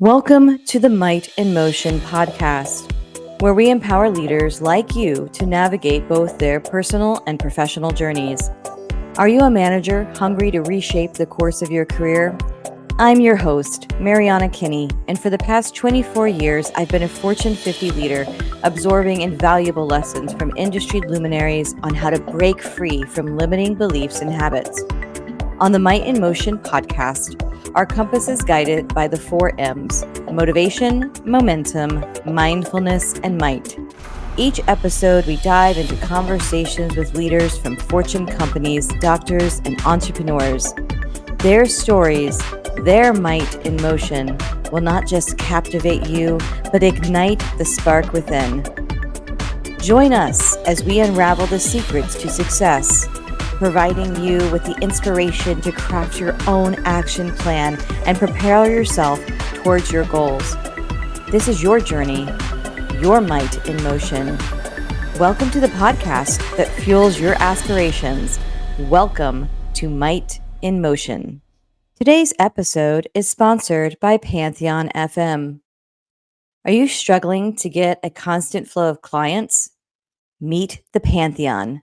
Welcome to the Might in Motion podcast, where we empower leaders like you to navigate both their personal and professional journeys. Are you a manager hungry to reshape the course of your career? I'm your host, Mariana Kinney, and for the past 24 years, I've been a Fortune 50 leader, absorbing invaluable lessons from industry luminaries on how to break free from limiting beliefs and habits. On the Might in Motion podcast, our compass is guided by the 4 M's: motivation, momentum, mindfulness, and might. Each episode, we dive into conversations with leaders from Fortune companies, doctors, and entrepreneurs. Their stories, their might in motion, will not just captivate you, but ignite the spark within. Join us as we unravel the secrets to success, providing you with the inspiration to craft your own action plan and prepare yourself towards your goals. This is your journey, your might in motion. Welcome to the podcast that fuels your aspirations. Welcome to Might in Motion. Today's episode is sponsored by Pantheon FM. Are you struggling to get a constant flow of clients? Meet the Pantheon.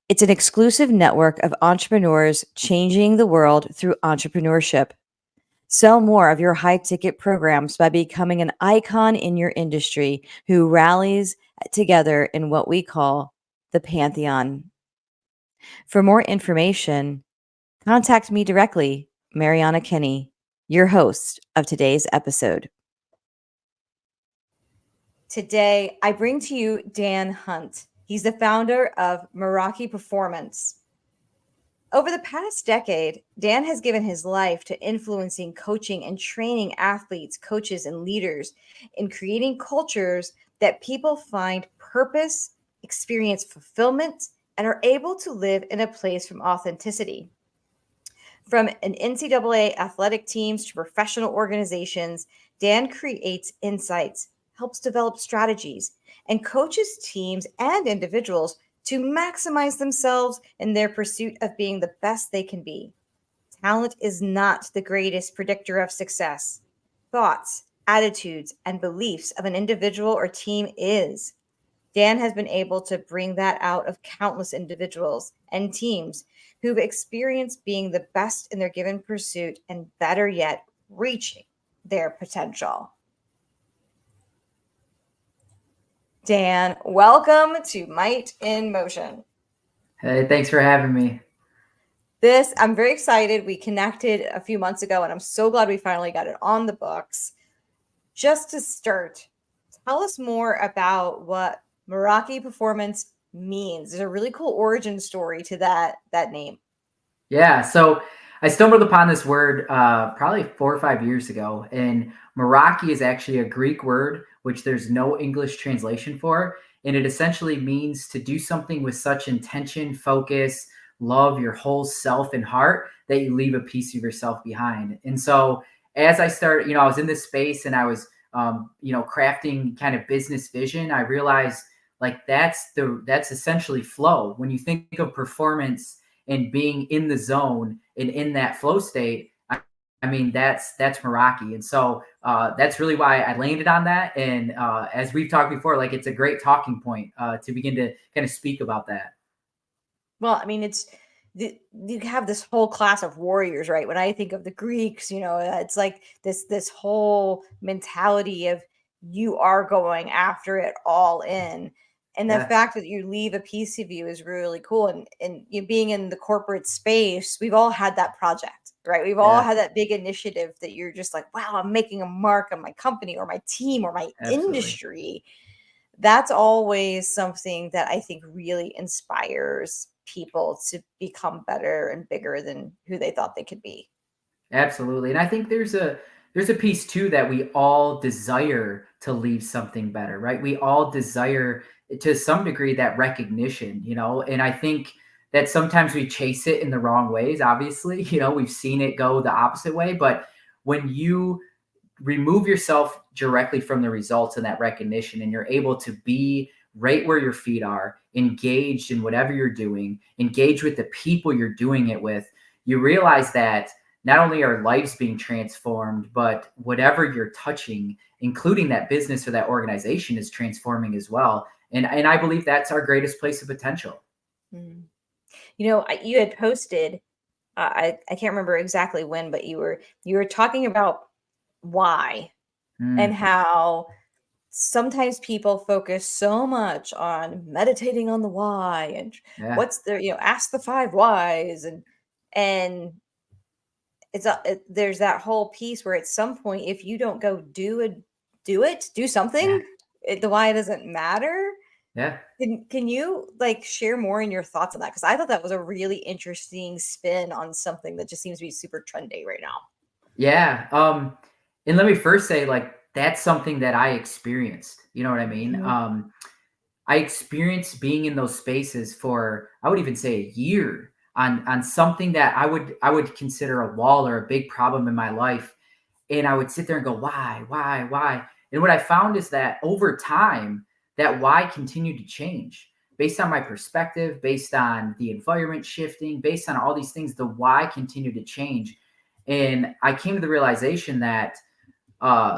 It's an exclusive network of entrepreneurs changing the world through entrepreneurship. Sell more of your high-ticket programs by becoming an icon in your industry who rallies together in what we call the Pantheon. For more information, contact me directly, Mariana Kinney, your host of today's episode. Today, I bring to you Dan Hunt. He's the founder of Meraki Performance. Over the past decade, Dan has given his life to influencing, coaching, and training athletes, coaches, and leaders in creating cultures that people find purpose, experience fulfillment, and are able to live in a place from authenticity. From an NCAA athletic teams to professional organizations, Dan creates insights, helps develop strategies, and coaches teams and individuals to maximize themselves in their pursuit of being the best they can be. Talent is not the greatest predictor of success. Thoughts, attitudes, and beliefs of an individual or team is. Dan has been able to bring that out of countless individuals and teams who've experienced being the best in their given pursuit and, better yet, reaching their potential. Dan, welcome to Might in Motion. Hey, thanks for having me. I'm very excited. We connected a few months ago, and I'm so glad we finally got it on the books. Just to start, tell us more about what Meraki Performance means. There's a really cool origin story to that name. Yeah, so I stumbled upon this word probably 4 or 5 years ago, and Meraki is actually a Greek word which there's no English translation for, and it essentially means to do something with such intention, focus, love, your whole self and heart that you leave a piece of yourself behind. And so as I started, I was in this space and I was, crafting kind of business vision. I realized like that's essentially flow. When you think of performance and being in the zone and in that flow state, I mean, that's Meraki. And so that's really why I landed on that. And as we've talked before, like it's a great talking point to begin to kind of speak about that. Well, I mean, you have this whole class of warriors, right? When I think of the Greeks, it's like this whole mentality of you are going after it all in. And the fact that you leave a piece of you is really cool. And you being in the corporate space, we've all had that project, right? We've all had that big initiative that you're just like, wow, I'm making a mark on my company or my team or my industry. That's always something that I think really inspires people to become better and bigger than who they thought they could be. Absolutely. And I think there's a piece too that we all desire to leave something better, right? We all desire to some degree that recognition, and I think that sometimes we chase it in the wrong ways. Obviously, we've seen it go the opposite way, but when you remove yourself directly from the results and that recognition, and you're able to be right where your feet are, engaged in whatever you're doing, engage with the people you're doing it with, you realize that not only are lives being transformed, but whatever you're touching, including that business or that organization, is transforming as well. And I believe that's our greatest place of potential. Mm. You know, you had posted, I can't remember exactly when, but you were talking about why and Mm, how sometimes people focus so much on meditating on the why and yeah, what's their, ask the five whys, and there's that whole piece where at some point if you don't go do yeah, something, the why doesn't matter. yeah. Can you like share more in your thoughts on that? Because I thought that was a really interesting spin on something that just seems to be super trendy right now. Yeah. And let me first say, like, that's something that I experienced. You know what I mean? Mhm. I experienced being in those spaces for, I would even say, a year on something that I would consider a wall or a big problem in my life. And I would sit there and go, why? And what I found is that over time, that why continued to change based on my perspective, based on the environment shifting, based on all these things. The why continued to change. And I came to the realization that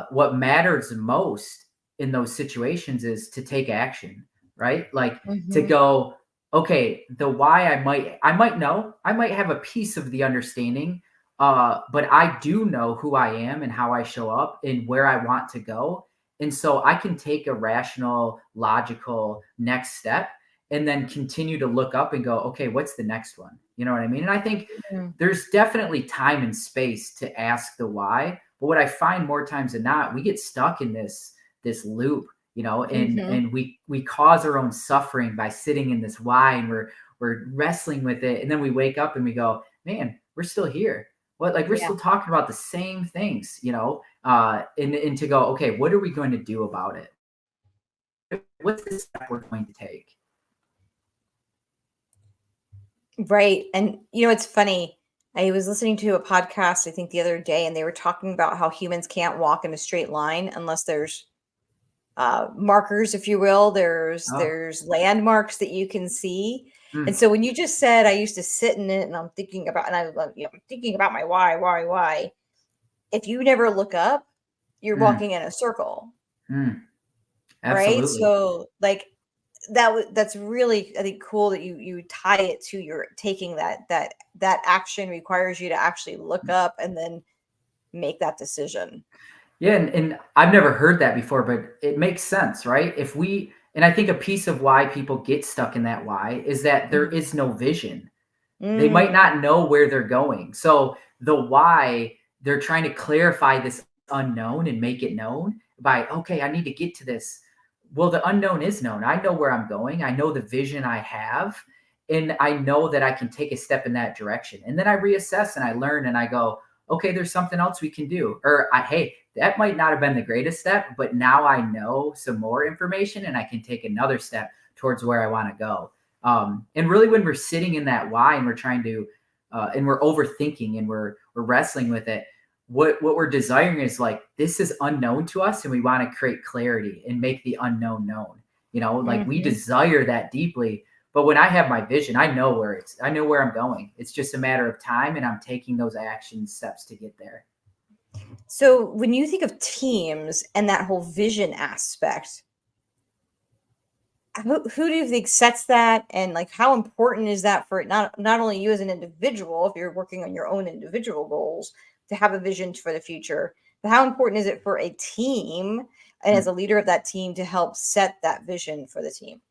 what matters most in those situations is to take action, right? Like to Mhm. go, okay, the why I might know, I might have a piece of the understanding, but I do know who I am and how I show up and where I want to go. And so I can take a rational, logical next step and then continue to look up and go, okay, what's the next one? You know what I mean? And I think Mhm. there's definitely time and space to ask the why, but what I find more times than not, we get stuck in this loop, Mhm. and we cause our own suffering by sitting in this why, and we're wrestling with it, and then we wake up and we go, man, we're still here. What, like, we're Yeah. still talking about the same things, and to go, okay, what are we going to do about it? What's the step we're going to take? Right. And it's funny. I was listening to a podcast, I think the other day, and they were talking about how humans can't walk in a straight line unless there's markers, if you will. There's Oh, there's landmarks that you can see. And mm, so when you just said I used to sit in it and I'm thinking about, and I'm thinking about my why. If you never look up, you're mm, walking in a circle, mm, right? absolutely. So like that's really, I think, cool that you tie it to your taking that action requires you to actually look up and then make that decision. Yeah, and I've never heard that before, but it makes sense, right? And I think a piece of why people get stuck in that why is that there Mhm. is no vision. They might Mm, not know where they're going. So the why, they're trying to clarify this unknown and make it known by, okay, I need to get to this. Well, the unknown is known. I know where I'm going. I know the vision I have, and I know that I can take a step in that direction. And then I reassess and I learn and I go, okay, there's something else we can do. Or hey, that might not have been the greatest step, but now I know some more information and I can take another step towards where I want to go. And really, when we're sitting in that why and we're trying to, and we're overthinking and we're wrestling with it, what we're desiring is like, this is unknown to us, and we want to create clarity and make the unknown known. Like, we mhm. desire that deeply. But when I have my vision, I know where I'm going. It's just a matter of time, and I'm taking those action steps to get there. So when you think of teams and that whole vision aspect, who do you think sets that, and like how important is that for not only you as an individual, if you're working on your own individual goals, to have a vision for the future, but how important is it for a team and as Hmm. a leader of that team to help set that vision for the team?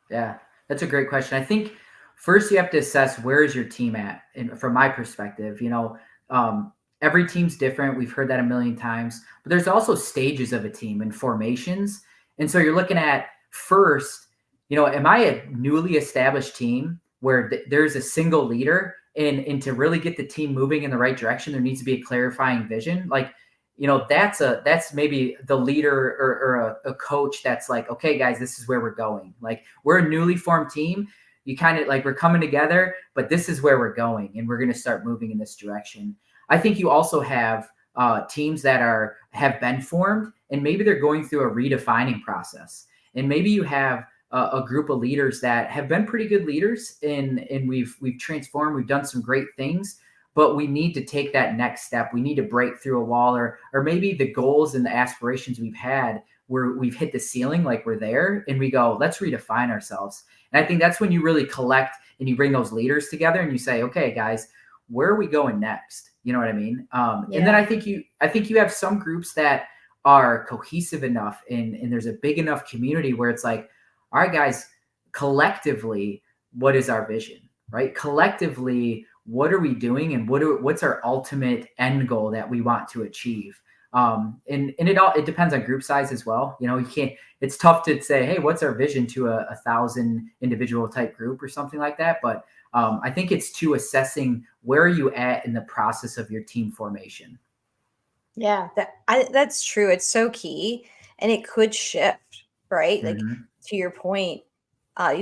Yeah, that's a great question. I think first you have to assess where is your team at. And from my perspective, every team's different. We've heard that a million times, but there's also stages of a team and formations. And so you're looking at first, am I a newly established team where there's a single leader, and to really get the team moving in the right direction, there needs to be a clarifying vision. Like, that's maybe the leader or a coach that's like, okay, guys, this is where we're going. Like, we're a newly formed team. You kind of like, we're coming together, but this is where we're going, and we're going to start moving in this direction. I think you also have teams that have been formed, and maybe they're going through a redefining process, and maybe you have a group of leaders that have been pretty good leaders, and we've transformed, we've done some great things, but we need to take that next step. We need to break through a wall, or maybe the goals and the aspirations we've had where we've hit the ceiling, like we're there, and we go, let's redefine ourselves. And I think that's when you really collect and you bring those leaders together and you say, okay, guys, where are we going next? You know what I mean? And then I think you have some groups that are cohesive enough, and there's a big enough community where it's like, all right, guys, collectively, what is our vision, right? Collectively, what are we doing, and what's our ultimate end goal that we want to achieve? And it depends on group size as well. You know, you can't, it's tough to say, hey, what's our vision to a 1,000 individual type group or something like that. But I think it's to assessing where are you at in the process of your team formation. Yeah, that's true. It's so key, and it could shift, right? Like, to your point,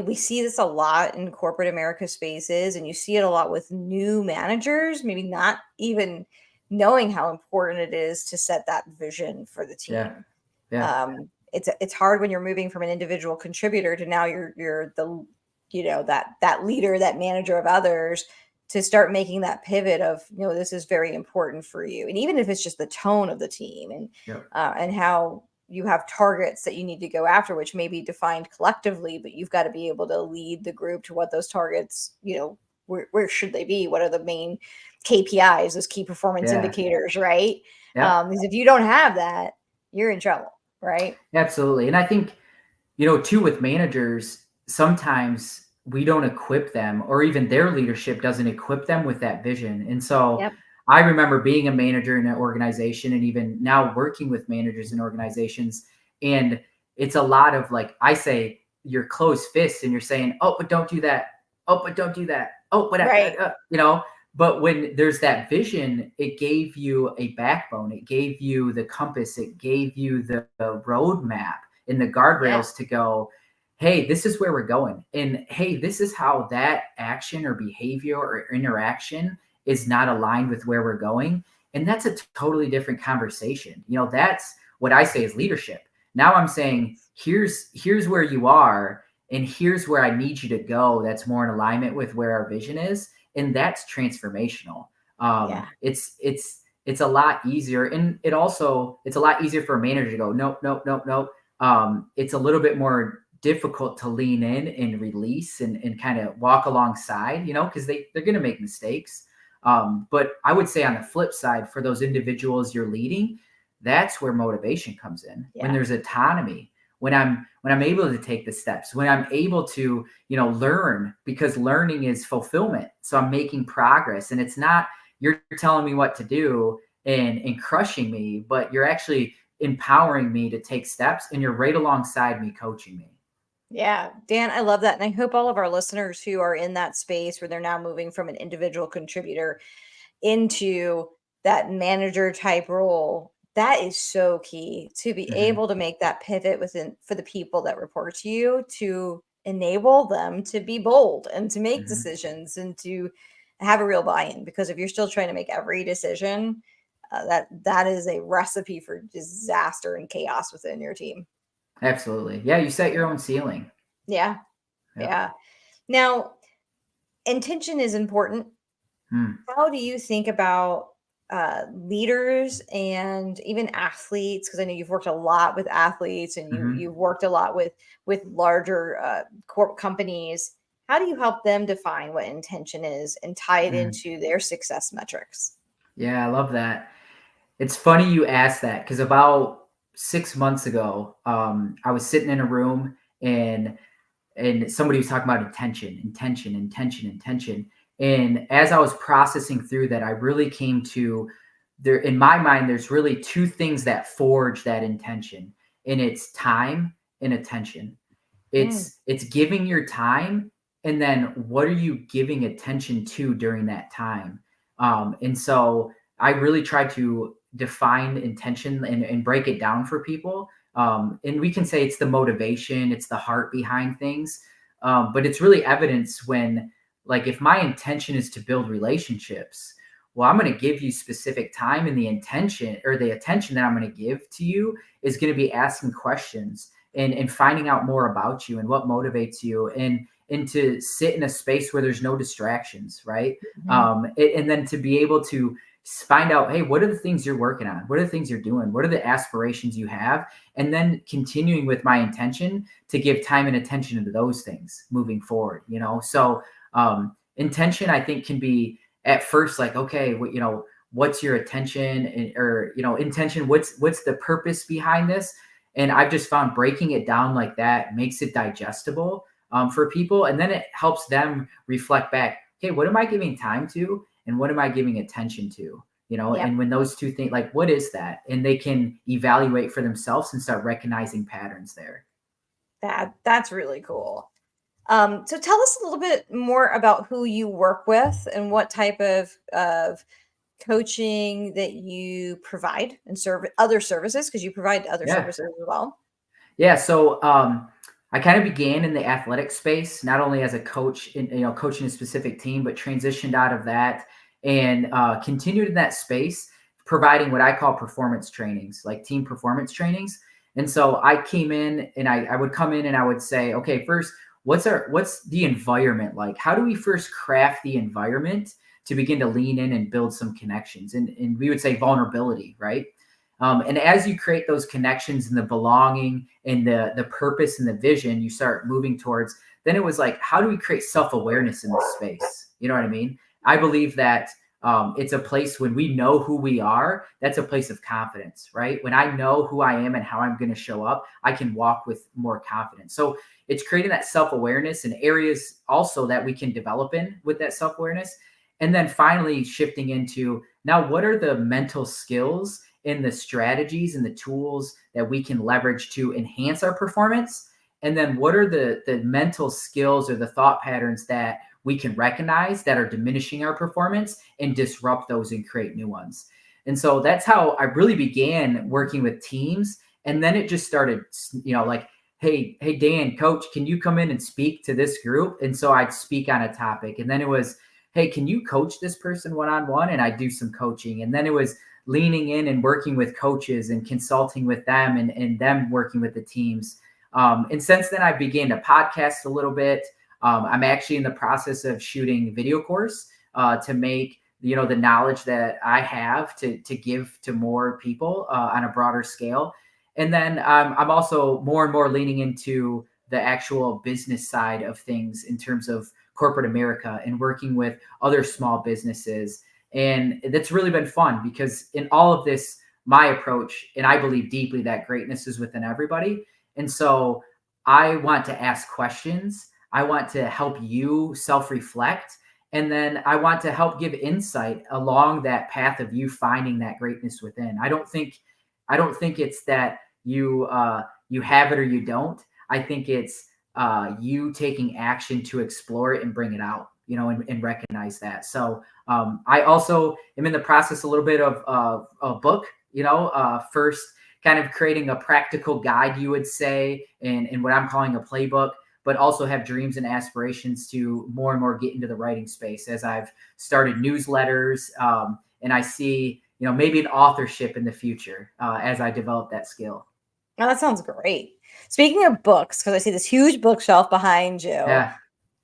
we see this a lot in corporate America spaces, and you see it a lot with new managers, maybe not even knowing how important it is to set that vision for the team. Yeah. It's hard when you're moving from an individual contributor to now you're the, that leader, that manager of others, to start making that pivot of, this is very important for you. And even if it's just the tone of the team and how you have targets that you need to go after, which may be defined collectively, but you've got to be able to lead the group to what those targets, where should they be? What are the main KPIs, those key performance indicators, right? Because if you don't have that, you're in trouble, right? Absolutely. And I think, too, with managers, sometimes we don't equip them, or even their leadership doesn't equip them with that vision. And so I remember being a manager in an organization, and even now working with managers in organizations. And it's a lot of, like, I say, you're closed fists and you're saying, oh, but don't do that. Oh, but don't do that. Oh, but but when there's that vision, it gave you a backbone. It gave you the compass. It gave you the roadmap and the guardrails to go, hey, this is where we're going. And hey, this is how that action or behavior or interaction is not aligned with where we're going. And that's a totally different conversation. That's what I say is leadership. Now I'm saying, here's where you are, and here's where I need you to go. That's more in alignment with where our vision is. And that's transformational. It's a lot easier. And it's a lot easier for a manager to go, nope. It's a little bit more difficult to lean in and release and kind of walk alongside, because they're going to make mistakes. But I would say on the flip side, for those individuals you're leading, that's where motivation comes in. When there's autonomy, when I'm able to take the steps, when I'm able to, learn, because learning is fulfillment. So I'm making progress, and it's not, you're telling me what to do and crushing me, but you're actually empowering me to take steps, and you're right alongside me coaching me. Yeah, Dan, I love that. And I hope all of our listeners who are in that space where they're now moving from an individual contributor into that manager type role, that is so key, to be able to make that pivot for the people that report to you, to enable them to be bold and to make decisions and to have a real buy-in. Because if you're still trying to make every decision, that is a recipe for disaster and chaos within your team. Absolutely. Yeah, you set your own ceiling. Yeah. Now, intention is important. How do you think about leaders and even athletes? Because I know you've worked a lot with athletes, and you've worked a lot with larger corp companies. How do you help them define what intention is and tie it into their success metrics? Yeah, I love that. It's funny you asked that, because about 6 months ago, I was sitting in a room, and somebody was talking about intention. And as I was processing through that, I really came to there, in my mind, there's really two things that forge that intention, and it's time and attention. It's giving your time, and then what are you giving attention to during that time? And so I really try to define intention and break it down for people. And we can say it's the motivation, it's the heart behind things. But it's really evidence when, like, if my intention is to build relationships, well, I'm going to give you specific time, and the intention or the attention that I'm going to give to you is going to be asking questions and finding out more about you and what motivates you. And and to sit in a space where there's no distractions, right? Mhm. And then to be able to find out, hey, what are the things you're working on? What are the things you're doing? What are the aspirations you have? And then continuing with my intention to give time and attention to those things moving forward, So intention, I think, can be at first like, okay, what's your attention or, intention? What's the purpose behind this? And I've just found breaking it down like that makes it digestible for people. And then it helps them reflect back, okay, what am I giving time to? And what am I giving attention to? Yep. And when those two things, like, what is that? And they can evaluate for themselves and start recognizing patterns there. That's really cool. So tell us a little bit more about who you work with and what type of coaching that you provide and serve other services, because you provide other Yeah. services as well. Yeah. So I kind of began in the athletic space, not only as a coach in, coaching a specific team, but transitioned out of that and continued in that space, providing what I call performance trainings, like team performance trainings. And so I came in and I would come in and I would say, okay, first, what's the environment like? How do we first craft the environment to begin to lean in and build some connections? And we would say vulnerability, right? And as you create those connections and the belonging and the purpose and the vision you start moving towards, then it was like, how do we create self-awareness in this space? You know what I mean? I believe that it's a place when we know who we are, that's a place of confidence, right? When I know who I am and how I'm going to show up, I can walk with more confidence. So it's creating that self-awareness and areas also that we can develop in with that self-awareness. And then finally shifting into now, what are the mental skills and the strategies and the tools that we can leverage to enhance our performance? And then what are the mental skills or the thought patterns that we can recognize that are diminishing our performance and disrupt those and create new ones? And so that's how I really began working with teams. And then it just started, like, hey, Dan, coach, can you come in and speak to this group? And so I'd speak on a topic. And then it was, hey, can you coach this person one-on-one? And I do some coaching. And then it was leaning in and working with coaches and consulting with them and them working with the teams. And since then, I began to podcast a little bit. I'm actually in the process of shooting video course to make the knowledge that I have to give to more people on a broader scale. And then I'm also more and more leaning into the actual business side of things in terms of corporate America and working with other small businesses. And that's really been fun because in all of this, my approach, and I believe deeply that greatness is within everybody. And so I want to ask questions. I want to help you self-reflect. And then I want to help give insight along that path of you finding that greatness within. I don't think it's that you have it or you don't. I think it's you taking action to explore it and bring it out, and recognize that. So I also am in the process a little bit of a book, first kind of creating a practical guide, you would say, and what I'm calling a playbook, but also have dreams and aspirations to more and more get into the writing space as I've started newsletters. And I see, maybe an authorship in the future as I develop that skill. Oh, that sounds great. Speaking of books, because I see this huge bookshelf behind you, Yeah.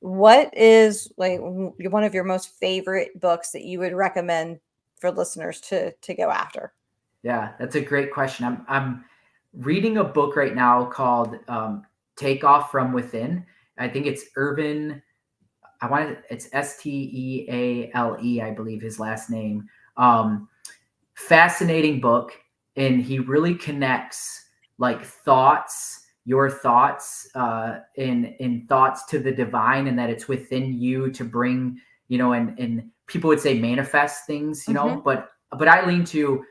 what is like one of your most favorite books that you would recommend for listeners to go after? Yeah, that's a great question. I'm reading a book right now called Take Off from Within. I think it's Irvin. It's Steale, I believe his last name. Fascinating book, and he really connects like your thoughts, in thoughts to the divine, and that it's within you to bring, and people would say manifest things, but I lean to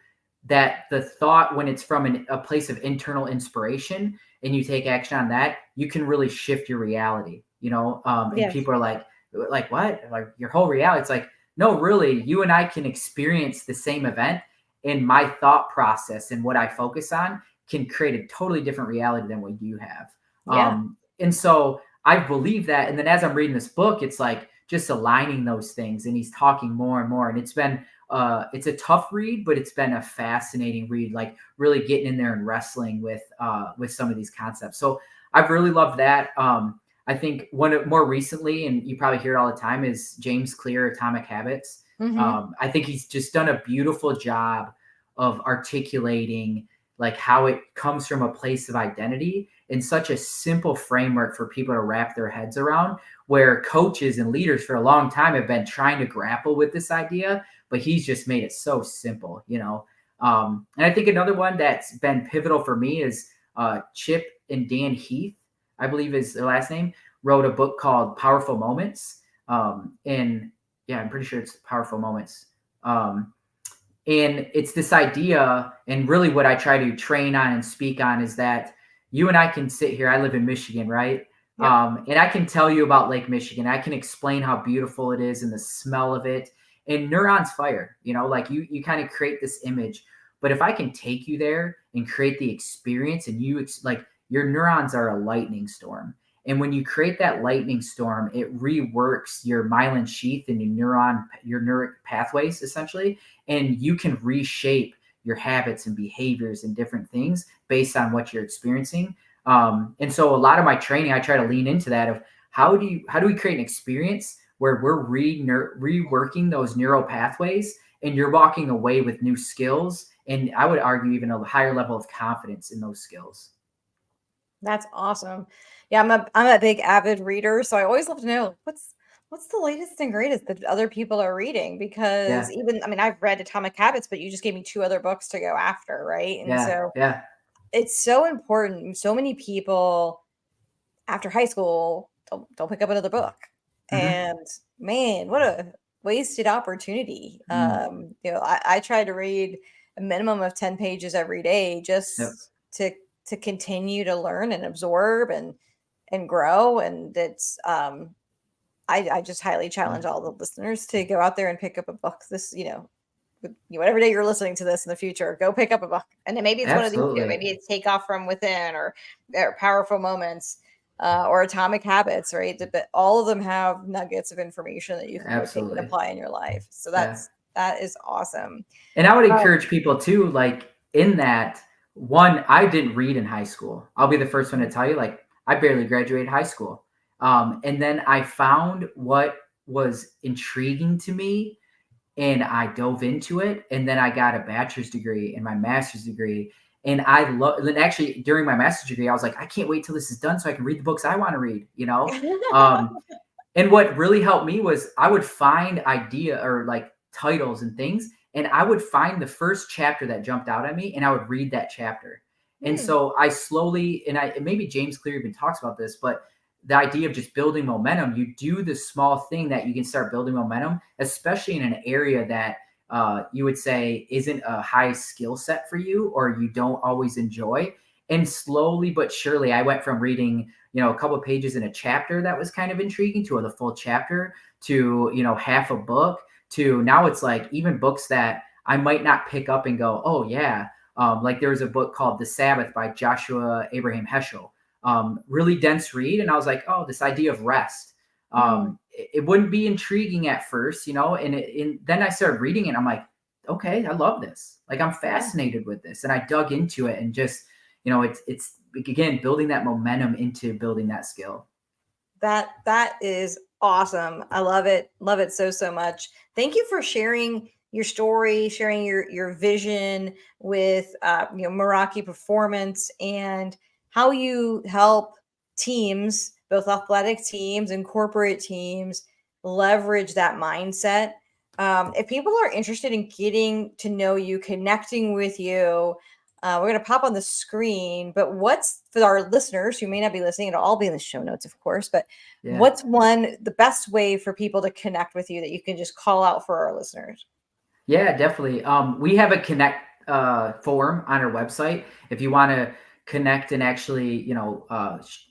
that the thought, when it's from a place of internal inspiration and you take action on that, you can really shift your reality, and Yes. people are like what? Like your whole reality? It's like, no, really, you and I can experience the same event, and my thought process and what I focus on can create a totally different reality than what you have. Yeah. And so I believe that. And then as I'm reading this book, it's like just aligning those things, and he's talking more and more. And it's been it's a tough read, but it's been a fascinating read, like really getting in there and wrestling with some of these concepts. So I've really loved that. I think more recently, and you probably hear it all the time, is James Clear, Atomic Habits. I think he's just done a beautiful job of articulating like how it comes from a place of identity in such a simple framework for people to wrap their heads around, where coaches and leaders for a long time have been trying to grapple with this idea, but he's just made it so simple, you know? And I think another one that's been pivotal for me is Chip and Dan Heath, I believe is their last name, wrote a book called Powerful Moments. And yeah, I'm pretty sure it's Powerful Moments. And it's this idea, and really what I try to train on and speak on is that you and I can sit here. I live in Michigan, right? Yep. And I can tell you about Lake Michigan. I can explain how beautiful it is and the smell of it. And neurons fire, you know, like you kind of create this image. But if I can take you there and create the experience, and like your neurons are a lightning storm. And when you create that lightning storm, it reworks your myelin sheath and your neuric pathways, essentially. And you can reshape your habits and behaviors and different things based on what you're experiencing. And so a lot of my training, I try to lean into that of how do we create an experience where we're reworking those neural pathways, and you're walking away with new skills. And I would argue even a higher level of confidence in those skills. That's awesome. Yeah, I'm a big avid reader, so I always love to know what's the latest and greatest that other people are reading, because I mean, I've read Atomic Habits, but you just gave me 2 other books to go after, right? And so it's so important. So many people after high school don't pick up another book. And man, what a wasted opportunity. You know, I try to read a minimum of 10 pages every day just to continue to learn and absorb and grow. And it's I just highly challenge all the listeners to go out there and pick up a book this, you know, whatever day you're listening to this in the future, go pick up a book. And then maybe it's one of these two. Maybe it's Take Off From Within or Powerful Moments or Atomic Habits, right? But all of them have nuggets of information that you can go take and apply in your life. So that is awesome. And I would encourage people too, like in that one, I didn't read in high school. I'll be the first one to tell you, like I barely graduated high school. And then I found what was intriguing to me, and I dove into it. And then I got a bachelor's degree and my master's degree. And and actually during my master's degree, I was like, I can't wait till this is done so I can read the books I want to read, you know? And what really helped me was I would find idea or like titles and things, and I would find the first chapter that jumped out at me and I would read that chapter. And so I slowly, and maybe James Clear even talks about this, but the idea of just building momentum, you do the small thing that you can start building momentum, especially in an area that you would say isn't a high skill set for you or you don't always enjoy. And slowly but surely, I went from reading, you know, a couple of pages in a chapter that was kind of intriguing to the full chapter to, you know, half a book to now it's like even books that I might not pick up and go, oh yeah. Like there was a book called The Sabbath by Joshua Abraham Heschel. Really dense read. And I was like, oh, this idea of rest. It wouldn't be intriguing at first, you know, and then I started reading it. And I'm like, okay, I love this. Like I'm fascinated with this. And I dug into it and just, you know, it's again, building that momentum into building that skill. That is awesome. I love it. Love it so much. Thank you for sharing your story, sharing your vision with, you know, Meraki Performance and how you help teams, both athletic teams and corporate teams, leverage that mindset. If people are interested in getting to know you, connecting with you, we're going to pop on the screen, but what's for our listeners who may not be listening, it'll all be in the show notes, of course, but what's the best way for people to connect with you that you can just call out for our listeners? Yeah, definitely. We have a connect form on our website. If you want to connect and actually, you know,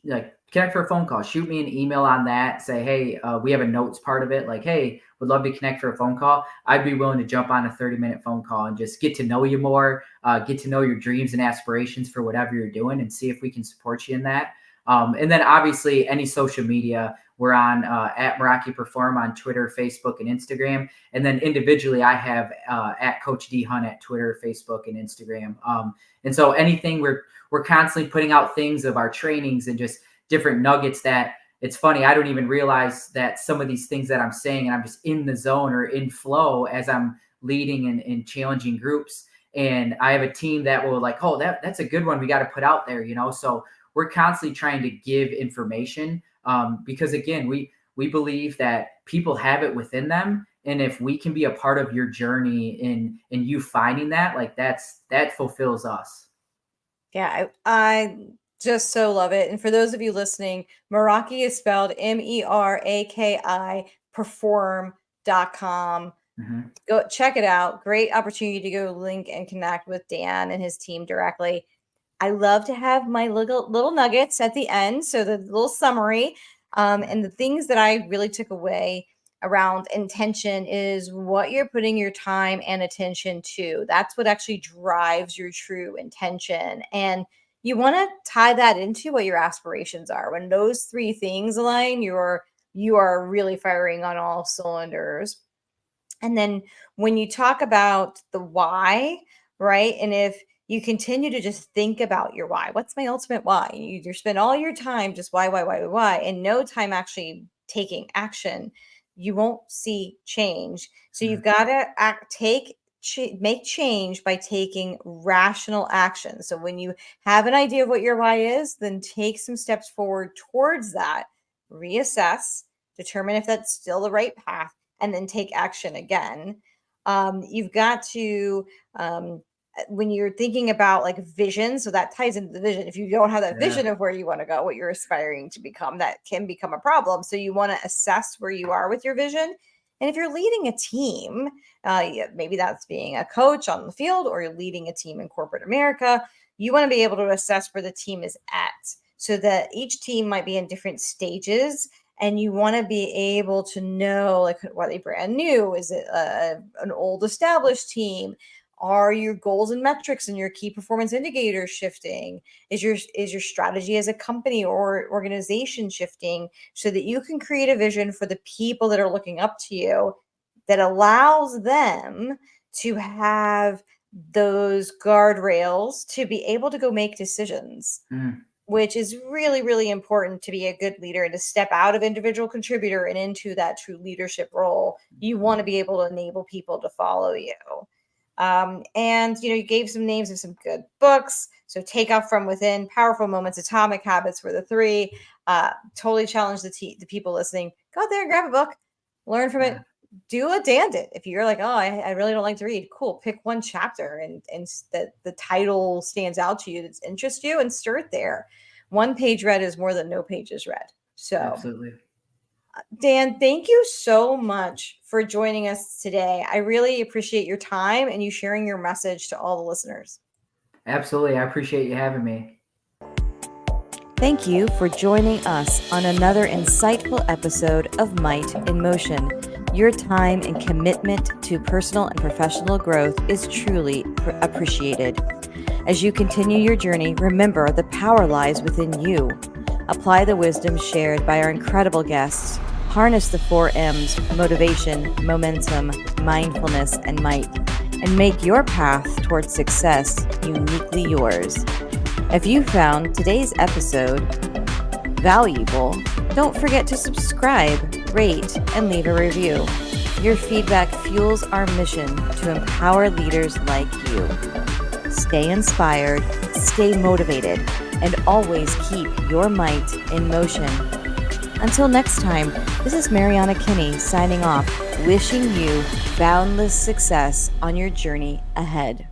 like connect for a phone call, shoot me an email on that. Say, hey, we have a notes part of it. Like, hey, would love to connect for a phone call. I'd be willing to jump on a 30-minute phone call and just get to know you more, get to know your dreams and aspirations for whatever you're doing and see if we can support you in that. And then obviously any social media, we're on at Meraki Perform on Twitter, Facebook, and Instagram. And then individually, I have at Coach D Hunt at Twitter, Facebook, and Instagram. And so anything we're constantly putting out things of our trainings and just different nuggets that it's funny, I don't even realize that some of these things that I'm saying, and I'm just in the zone or in flow as I'm leading and challenging groups. And I have a team that will like, oh, that's a good one we got to put out there, So we're constantly trying to give information, because again, we believe that people have it within them. And if we can be a part of your journey in you finding that, like that fulfills us. Yeah, I just so love it. And for those of you listening, Meraki is spelled Meraki, perform.com. Mhm. Go check it out. Great opportunity to go link and connect with Dan and his team directly. I love to have my little nuggets at the end. So the little summary, and the things that I really took away around intention is what you're putting your time and attention to. That's what actually drives your true intention. And you want to tie that into what your aspirations are. When those three things align, you are really firing on all cylinders. And then when you talk about the why, right? And if you continue to just think about your why, what's my ultimate why? You spend all your time just why, and no time actually taking action, you won't see change. So you've got to make change by taking rational action. So when you have an idea of what your why is, then take some steps forward towards that, reassess, determine if that's still the right path, and then take action again. You've got to, when you're thinking about like vision, so that ties into the vision. If you don't have that vision of where you want to go, what you're aspiring to become, that can become a problem. So you want to assess where you are with your vision. And if you're leading a team, maybe that's being a coach on the field, or you're leading a team in corporate America, you want to be able to assess where the team is at, so that each team might be in different stages. And you want to be able to know, like, are they brand new? Is it an old established team? Are your goals and metrics and your key performance indicators shifting? Is your strategy as a company or organization shifting, so that you can create a vision for the people that are looking up to you that allows them to have those guardrails to be able to go make decisions, which is really, really important to be a good leader and to step out of individual contributor and into that true leadership role. You want to be able to enable people to follow you. And you gave some names of some good books. So Take Off From Within, Powerful Moments, Atomic Habits were the three. Totally challenge the people listening. Go out there and grab a book, learn from it. Do what Dan did. If you're like, oh, I really don't like to read, cool. Pick one chapter and that the title stands out to you, that interests you, and start there. One page read is more than no pages read. So Absolutely. Dan, thank you so much for joining us today. I really appreciate your time and you sharing your message to all the listeners. Absolutely. I appreciate you having me. Thank you for joining us on another insightful episode of Might in Motion. Your time and commitment to personal and professional growth is truly appreciated. As you continue your journey, remember the power lies within you. Apply the wisdom shared by our incredible guests. Harness the 4 M's: motivation, momentum, mindfulness, and might, and make your path towards success uniquely yours. If you found today's episode valuable, don't forget to subscribe, rate, and leave a review. Your feedback fuels our mission to empower leaders like you. Stay inspired, stay motivated, and always keep your might in motion. Until next time, this is Mariana Kinney signing off, wishing you boundless success on your journey ahead.